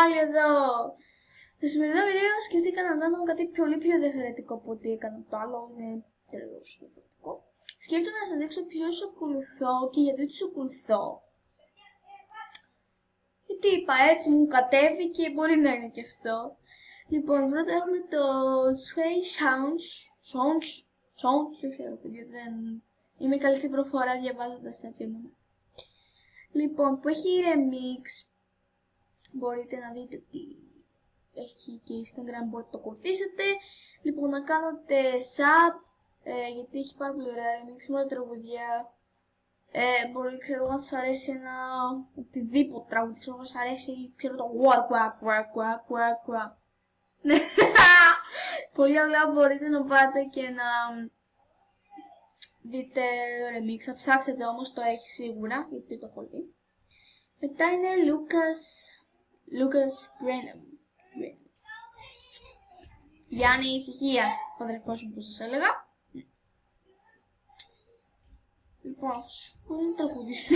πάλι εδώ. Στο σημερινό βίντεο σκεφτήκα να κάνω κάτι πολύ πιο διαφορετικό από ό,τι έκανα το άλλο. Είναι τελείως διαφορετικό. Σκέφτομαι να σας δείξω ποιους ακολουθώ και γιατί τους ακολουθώ. Γιατί είπα έτσι, μου κατέβηκε, μπορεί να είναι και αυτό. Λοιπόν, πρώτα έχουμε το Sway Sounds, δεν ξέρω παιδιά, δεν είμαι καλή στην προφορά διαβάζοντας τέτοιο νόημα. Λοιπόν, που έχει remix, μπορείτε να δείτε ότι έχει και Instagram, μπορείτε να το ακολουθήσετε. Λοιπόν, να κάνετε sub, γιατί έχει πάρα πολύ ωραία remix, με όλα τραγουδιά. Μπορεί, ξέρω, να σας αρέσει ένα οτιδήποτε τραγούδι, ξέρω, να σας αρέσει, ξέρω, το γουα. Πολύ ωραία, μπορείτε να πάτε και να δείτε remix, θα ψάξετε όμως, το έχει σίγουρα, γιατί το έχω δει. Μετά είναι Lucas Graham. Γιάννη, ησυχία, ο αδερφός μου που σας έλεγα. Λοιπόν, πού είναι το τραγουδιστή.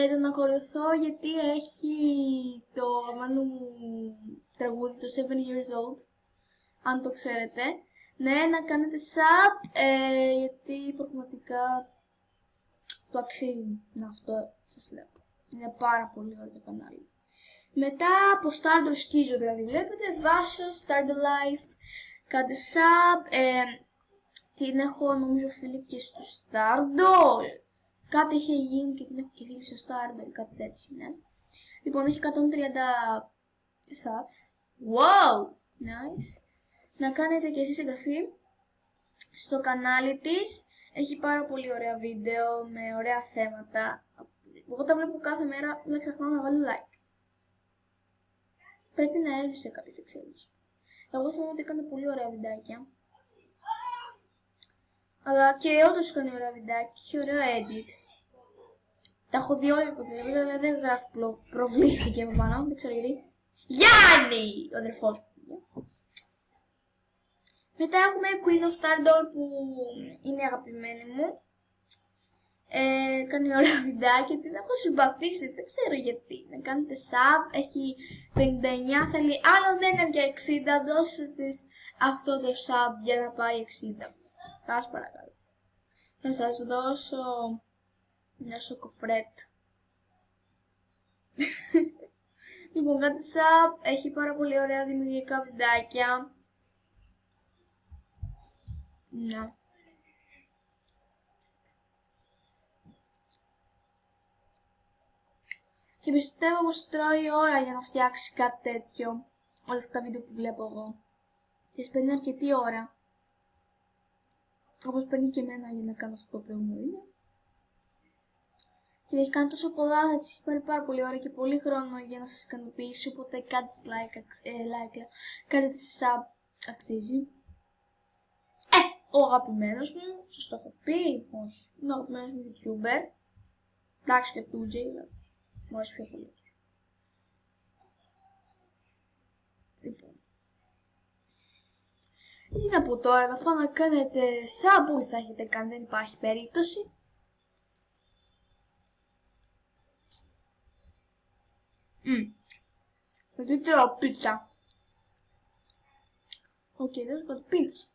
Τον ακολουθώ γιατί έχει το αγαπημένο μου τραγούδι, το 7 Years Old, αν το ξέρετε. Ναι, να κάνετε sub, γιατί πραγματικά το αξίζει. Να, αυτό σας λέω. Είναι πάρα πολύ ωραίο το κανάλι. Μετά από Stardol σκίζω, δηλαδή βλέπετε, Vashos, Stardol Life, κάντε sub, την έχω νομίζω φίλη και στο Stardol. Κάτι είχε γίνει και την έχω και φίλη στο Stardol, κάτι τέτοιο, ναι. Λοιπόν, έχει 130 subs. Wow! Nice. Να κάνετε και εσείς εγγραφή στο κανάλι της. Έχει πάρα πολύ ωραία βίντεο με ωραία θέματα. Εγώ τα βλέπω κάθε μέρα, δεν ξεχνάω να βάλω like. Πρέπει να έβρισε κάποιο, δεν ξέρω. Εγώ θέλω ότι έκανε πολύ ωραία βιντεάκια. Αλλά και όντως έκανε ωραία βιντεάκια, είχε ωραίο edit. Τα έχω δει όλα από την αλλά δεν γράφει προβλήθηκε από πάνω, δεν ξέρω γιατί. Γιάννη! Ο αδερφός μου. Μετά έχουμε Queen of Stardol που είναι αγαπημένη μου. Κάνει ωραία βιντεάκια, την έχω συμπαθήσει, δεν ξέρω γιατί. Να κάνετε sub, έχει 59, θέλει άλλον ένα για 60, δώστε της αυτό το sub για να πάει 60. Σας παρακαλώ. Θα σας δώσω μια σοκοφρέτα. Λοιπόν, κάντε sub, έχει πάρα πολύ ωραία δημιουργικά βιντεάκια. Ναι. Και πιστεύω πως τρώει ώρα για να φτιάξει κάτι τέτοιο. Όλα αυτά τα βίντεο που βλέπω εγώ. Και παίρνει αρκετή ώρα. Όπως παίρνει και εμένα για να κάνω αυτό το προηγούμενο βίντεο. Και έχει κάνει τόσο πολλά, έτσι έχει πάρει πάρα πολύ ώρα και πολύ χρόνο για να σας ικανοποιήσει. Οπότε κάντε τις like, κάντε τις sub, αξίζει. Ο αγαπημένος μου, σας το έχω πει, όχι. Είναι ο αγαπημένος μου YouTuber. Εντάξει και του J, μου αρέσει πιο πολύ. Λοιπόν. Τι να πω τώρα, θα πάω να κάνετε sub που θα έχετε κάνει, δεν υπάρχει περίπτωση. Θα δείτε πίτσα. Οκ, δεν θα πω πίτσα.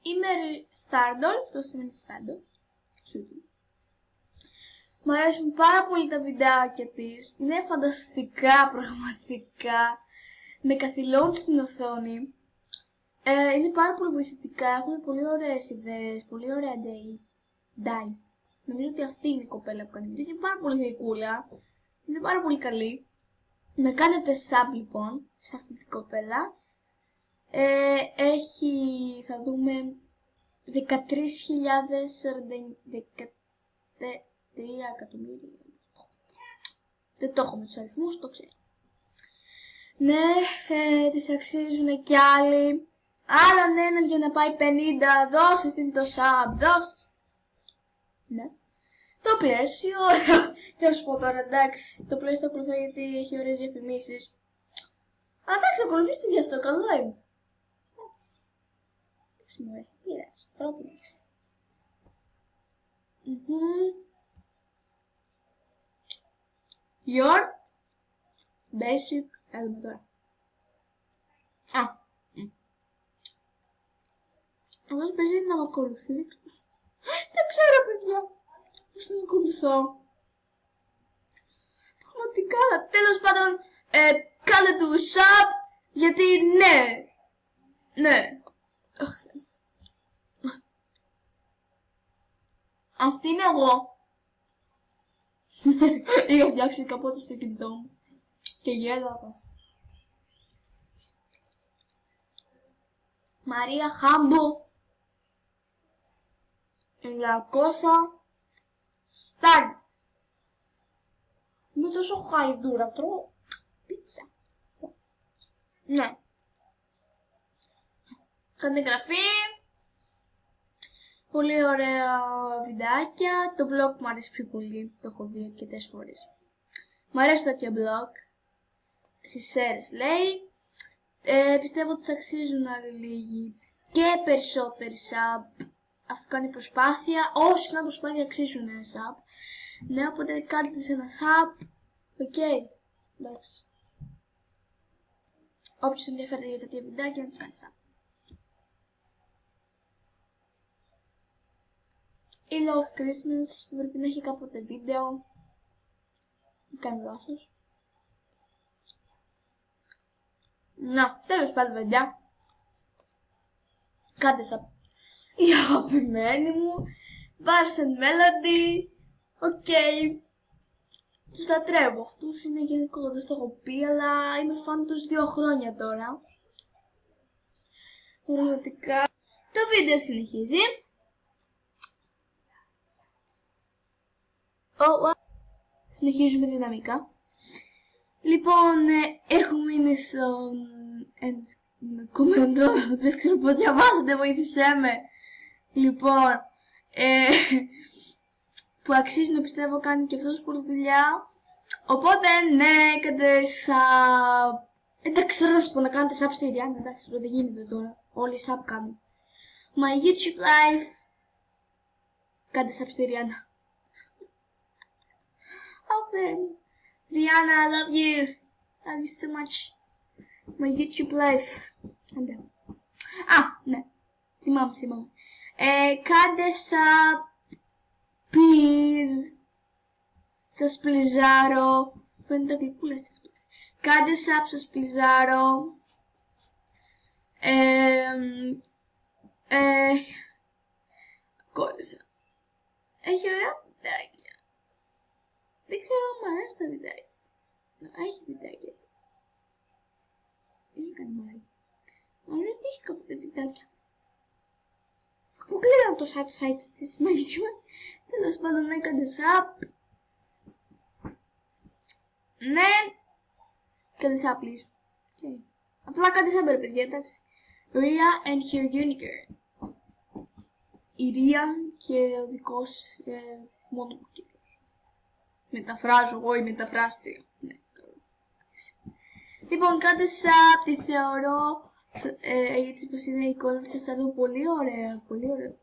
Είμαι Stardol, το σημαίνει Stardol. Μ' αρέσουν πάρα πολύ τα βιντεάκια της. Είναι φανταστικά πραγματικά. Με καθυλώνει στην οθόνη. Είναι πάρα πολύ βοηθητικά. Έχουν πολύ ωραίες ιδέες. Πολύ ωραία ντάι. Νομίζω ότι αυτή είναι η κοπέλα που κάνει βίντεο. Είναι πάρα πολύ γλυκούλα. Είναι πάρα πολύ καλή. Να κάνετε sub λοιπόν σε αυτή την κοπέλα. Έχει, θα δούμε, 13.013 εκατομμύρια. Δεν το έχω με τους αριθμούς, το ξέρω. Ναι, τις αξίζουν κι άλλοι. Άλλον έναν για να πάει 50, δώσε την το sub, δώσε. Ναι. Το πλαίσιο, τι να σου πω τώρα, εντάξει, το πλαίσιο το ακολουθώ γιατί έχει ωραίες διαφημίσεις. Αλλά εντάξει, ακολουθήστε γι' αυτό, καλό είναι. Εντάξει, μου έχει πειράξει, ανθρώπινο. Your basic. Έλα τώρα. Αυτός παίζει να με ακολουθεί. Δεν ξέρω, παιδιά. Πώς να με ακολουθώ. Πραγματικά. Τέλος πάντων, κάντε του sub, γιατί ναι. Ναι. Αυτή είμαι εγώ. Είχα φτιάξει κάποτε στο κινητό μου. Και γέλαγα. Μαρία Χάμπο. 900 στάρ. Είμαι τόσο χαϊδούρα, τρώω πίτσα. Ναι. Κάντε εγγραφή. Πολύ ωραία βιντεάκια. Το vlog μου αρέσει πιο πολύ. Το έχω δει αρκετές φορές. Μ' αρέσει τέτοια vlog. Στις σέρες λέει. Πιστεύω ότι αξίζουν άλλοι λίγοι και περισσότεροι sub. Αφού κάνει προσπάθεια, όσοι κάνουν προσπάθεια αξίζουν ένα sub. Ναι, οπότε κάντε σε ένα sub. Οκ. Εντάξει. Όποιος ενδιαφέρεται για τέτοια βιντεάκια να τις κάνει sub. Η Love Christmas πρέπει να έχει κάποτε βίντεο. Μην κάνει λάθος. Να, τέλος πάντων, παιδιά. Κάντε sub. Η αγαπημένη μου, Bars and Melody. Οκ. Τους λατρεύω. Αυτούς είναι γενικό, δεν το έχω πει, αλλά είμαι φαν τους 2 χρόνια τώρα. Πραγματικά. Το βίντεο συνεχίζει. Συνεχίζουμε δυναμικά. Λοιπόν, έχω μείνει στο κομμέντο, δεν ξέρω πώς διαβάζετε, βοήθησέ με. Λοιπόν, που αξίζει να πιστεύω κάνει και αυτός πολλή δουλειά. Οπότε, ναι, κάντε sub. Εντάξει, τώρα να σας πω να κάνετε sub στη Ριάννα, εντάξει, δεν γίνεται τώρα. Όλοι sub κάνουν. My YouTube live. Κάντε sub στη Ριάννα. Rihanna, I love you. Love you so much. My YouTube live. Ναι. Θυμάμαι. Κάντε sub. Please. Σας πλιζάρω. Φαίνεται τα γλυκούλα στη φωτογραφία. Κάντε sub, σας πλιζάρω. Κόλλησα. Έχει ωραία βιντεάκια. Δεν ξέρω αν μου αρέσει τα βιντεάκια. Έχει βιντεάκια έτσι. Έχει κάνει μαλάκι. Νομίζω ότι έχει κάποτε βιντεάκια. Μου κλείνω το site της με YouTube. Τέλος πάντων, έκανε sub. Ναι. Κάντε sub, please. Okay. Απλά κάντε sub, ρε παιδιά, εντάξει. Ria and her unicorn. Η Ρία και ο δικός μόνο μου κύριος. Μεταφράζω εγώ ή μεταφράστρια. Ναι, καλά. Λοιπόν, κάντε sub, τη θεωρώ. Έτσι πως είναι η εικόνα της, σας τα δω πολύ ωραία, πολύ ωραία.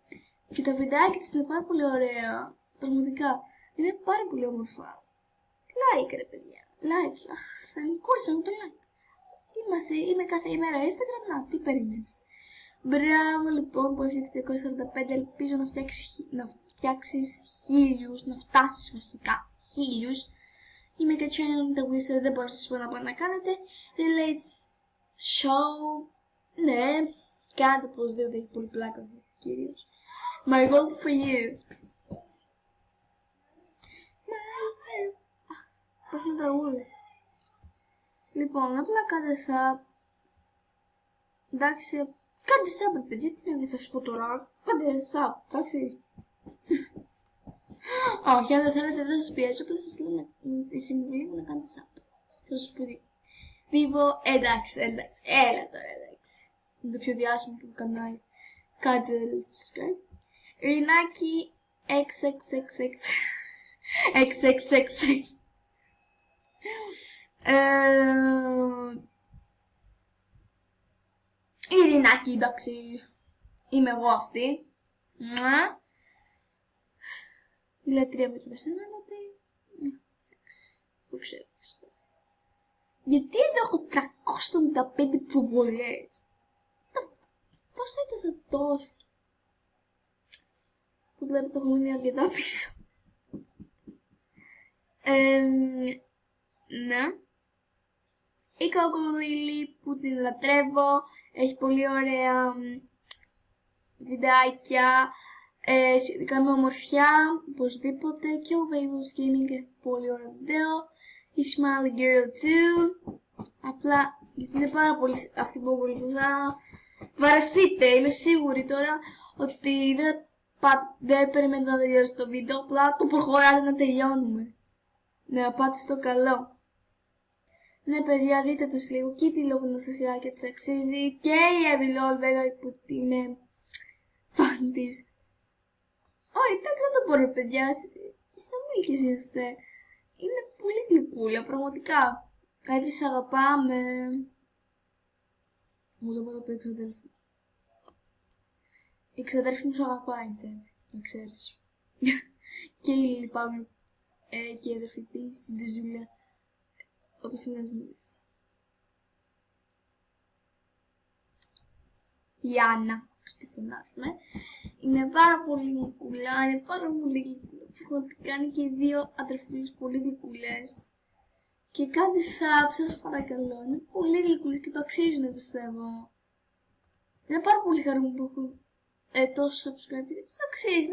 Και τα βιντεάκια της είναι πάρα πολύ ωραία. Πραγματικά, είναι πάρα πολύ όμορφα. Like, ρε παιδιά, like. Αχ, θα μου κόρσαν το like. Είμαι κάθε ημέρα Instagram, να, τι περιμένεις. Μπράβο λοιπόν που έφτιαξες 245, ελπίζω να φτιάξεις 1000, να φτάσεις βασικά 1000. Είμαι και channel τραγουδίστρια, δεν μπορώ να σας πω να πάτε να κάνετε. Relates show, ναι, κάντε πως δεν έχει πολύ πλάκα κυρίως. My goal for you. Υπάρχει ένα τραγούδι. Λοιπόν, απλά κάντε sub. Εντάξει, κάντε sub, παιδιά, τι να σας πω τώρα. Κάντε sub, εντάξει. Όχι, αν δεν θέλετε δεν σας πιέσω, απλά σας λέω τη συμβουλή μου να κάνετε sub. Θα σας πω τι. Vivo, εντάξει, έλα τώρα, εντάξει. Είναι το πιο διάσημο που κανάλι. Κάντε subscribe. Ρινάκι, XXXX. XXXX. Ειρηνάκι, εντάξει, είμαι εγώ αυτή. Η λατρεία μου με σένα είναι ότι... εντάξει, το ξέρω. Γιατί εδώ έχω 375 προβολές. Πώς έτασα τόσο. Που βλέπετε έχω μείνει αρκετά πίσω. Ναι. Η Κοκολίλη που την λατρεύω. Έχει πολύ ωραία βιντεάκια. Σχετικά με ομορφιά. Οπωσδήποτε. Και ο Vables Gaming έχει πολύ ωραία βίντεο. Η Smiley Girl too. Απλά γιατί είναι πάρα πολύ αυτή που ακολουθούσα. Βαρεθείτε, είμαι σίγουρη τώρα ότι δεν περιμένετε να τελειώσει το βίντεο, απλά το προχωράτε να τελειώνουμε. Να πάτε στο καλό. Ναι παιδιά, δείτε τους λίγο και τη λόγω Αναστασία και της αξίζει και η Εβιλόλ βέβαια που είμαι φαν της. Όχι, εντάξει δεν το μπορώ παιδιά, συνομήλικες είστε. Είναι πολύ γλυκούλα, πραγματικά. Εύη αγαπάμε. Μου το πω εδώ που η ξαδέρφη. Η ξαδέρφη μου σου αγαπάει, Τσέβη, να ξέρεις. Και η Λίλη πάμε και η αδερφή της, η Ντεζούλα, όπως είναι να μιλήσεις. Η Άννα, όπως τη φωνάζουμε, είναι πάρα πολύ γλυκούλα, είναι πάρα πολύ γλυκούλα. Πραγματικά είναι και οι δύο αδερφές πολύ γλυκούλες. Και κάντε sub, σας παρακαλώ, είναι πολύ γλυκούλες και το αξίζουν πιστεύω. Είναι πάρα πολύ χαρούμενο που έχουν τόσο subscribe, γιατί τους αξίζει,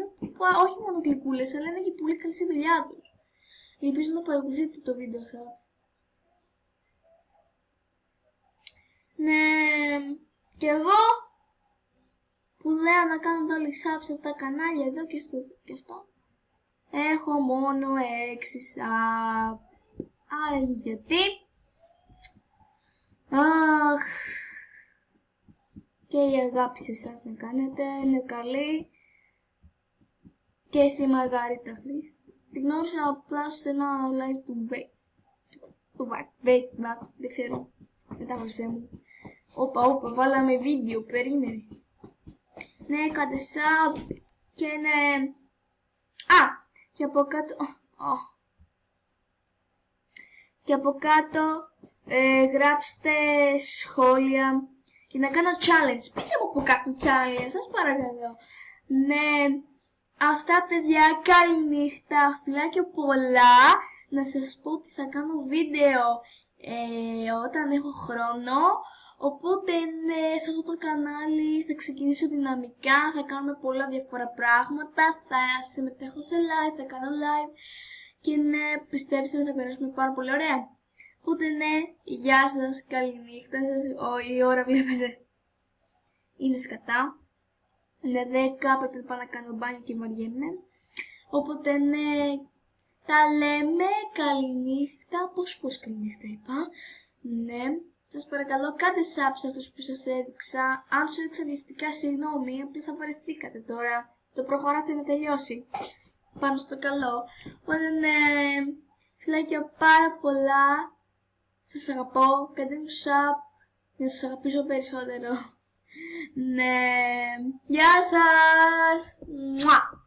όχι μόνο γλυκούλες, αλλά είναι και πολύ καλή στη δουλειά τους. Ελπίζω να παρακολουθείτε το βίντεο sub. Ναι, και εγώ που λέω να κάνετε όλοι sub σε αυτά τα κανάλια εδώ και αυτό, έχω μόνο 6 sub. Άρα γιατί. Αχ. Και η αγάπη σε εσάς να κάνετε, είναι καλή. Και στη Μαργαρίτα Χρήση. Την γνώρισα απλά σε ένα live του Βέικ. Δεν ξέρω. Μετάφρασέ μου. Όπα, βάλαμε βίντεο, περίμενε. Ναι, κάντε sub. Και ναι. Και από κάτω. Και από κάτω γράψτε σχόλια για να κάνω challenge. Πείτε μου από κάτω challenge, σας παρακαλώ. Ναι, αυτά παιδιά, καληνύχτα, φιλάκια πολλά. Να σας πω ότι θα κάνω βίντεο όταν έχω χρόνο. Οπότε ναι, σε αυτό το κανάλι θα ξεκινήσω δυναμικά, θα κάνουμε πολλά διάφορα πράγματα. Θα συμμετέχω σε live, θα κάνω live. Και ναι, πιστέψτε θα περάσουμε πάρα πολύ ωραία. Οπότε ναι, γεια σας, καληνύχτα σας. Η ώρα βλέπετε είναι σκατά. Είναι 10, πρέπει να πάω να κάνω μπάνιο και βαριέμαι. Οπότε ναι, τα λέμε, καληνύχτα. Πόσες φορές καληνύχτα είπα. Ναι, σας παρακαλώ κάντε sub σε αυτούς που σας έδειξα. Αν τους έδειξα βιαστικά, συγγνώμη, απλά θα βαρεθήκατε τώρα. Το προχωράτε να τελειώσει. Πάνω στο καλό. Οπότε ναι, φιλάκια πάρα πολλά. Σας αγαπώ, κάντε μου sub για να σας αγαπήσω περισσότερο. Ναι, γεια σας! Μουα!